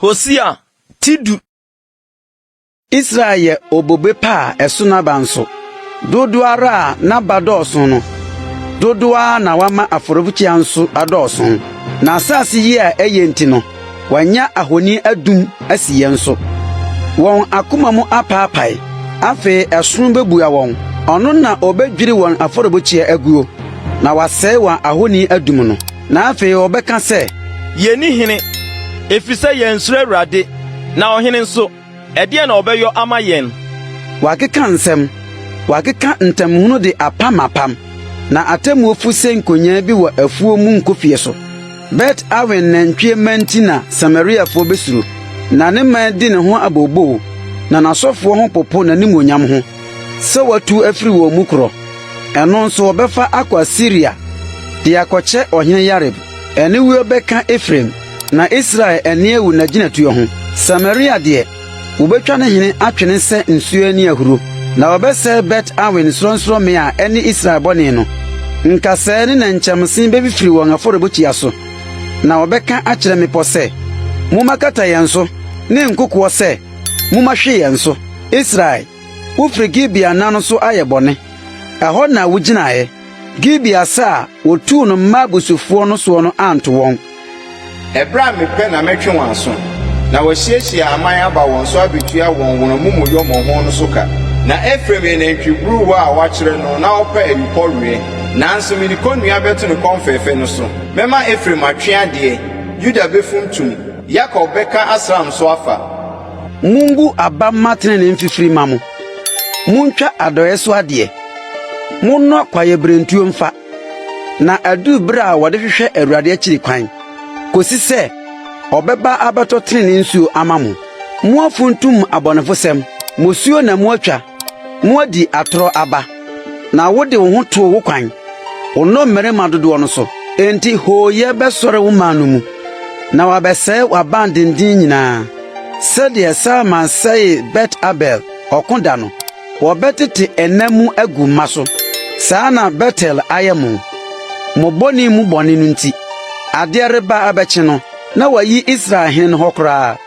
Hosea Tidu. Israel ye obobe pa eso na banso. Dodoara na badoso no. Dodoa na wama aforobuchi anso adoso. Na asase yi a eyenti no. Wanya ahoni adum asiye nso. Won akoma mu apaapai. Afe eson bebua won. Ono na obedwiri won aforobuchi aguo. Na wasɛe wa ahoni adum no. Na afe obeka se Yeni hene efise yen sura Awurade na ohene nso ede na obeyo ama yen. Wakeka nsem, wakeka ntamhunu de apamapam, na atemu ofuse nkonya bi wa afuo mu nkofie so. Bet awen nantwie manti na Samaria fo besuru, na ne man di ne ho abobo, na nasofo ho popo na nimonyam ho. Se watu afiri wo mukro. Eno nso obefa akwa Syria, de akɔkyɛ ɔhene Yareb. Ene wi obeka Efraim, na Israel ene ewu na ginatuo ho. Samaria de wobetwa ne hene atwene se nsuo ani ahuru, na wobɛsɛ Bet awen sronsro me a ene Israel bɔne no. Nkasɛ ne na nkyamsen bebifiri wɔn afɔrebukyia so, na wobɛka akyerɛ mepɔ sɛ mumakata yɛn so, ne nkokoɔ sɛ mumahwe yɛn so. Israel, wofiri Gibea nano so ayɛ bɔne. Ɛhɔ na wuginae. Gibea sa wotu no mabusufuo no so no anto wɔn. Ebra mepɛ na metwe wɔn aso. Na wɔhyiahyia aman aba wɔn so abetua wɔn mumuyɔ mmɔho no so ka. Na Efraim enantwiburu a wakyerɛ no na ɔpɛ ayukɔwie. Nanso minikonnua bɛto ne kɔmfɛfɛ no so. Mɛma Efraim atwe ade, Juda befumtum, Yakob bɛka asram so afa. Mungu abamma tene ne mfifiri ma mo. Muntwa adɔyɛ so ade. Munno kwaye brentuo mfa. Na adu bra a wɔde hwehwɛ Awurade akyiri kwan. Kosi sɛ obeba abato tene nsuo ama mo. Mo afuntum abɔnefosɛm, mosuo na mo atwa. Mo adi atoro aba. Na wode wo ho to wo kwan. Ono mmerema dodo no so. Enti hoye bɛsɔre wo man no mu. Na wabɛsɛe wabandindin nyinaa. Sɛdeɛ Salman sɛe Bet Abel ɔkoda no. Wɔbɛtete enamu agu ma so. Saa na Betel ayɛ mo. Mo bɔne mu bɔne no nti. Ade reba abɛkye no. Na wayi Israel hene no hɔ koraa.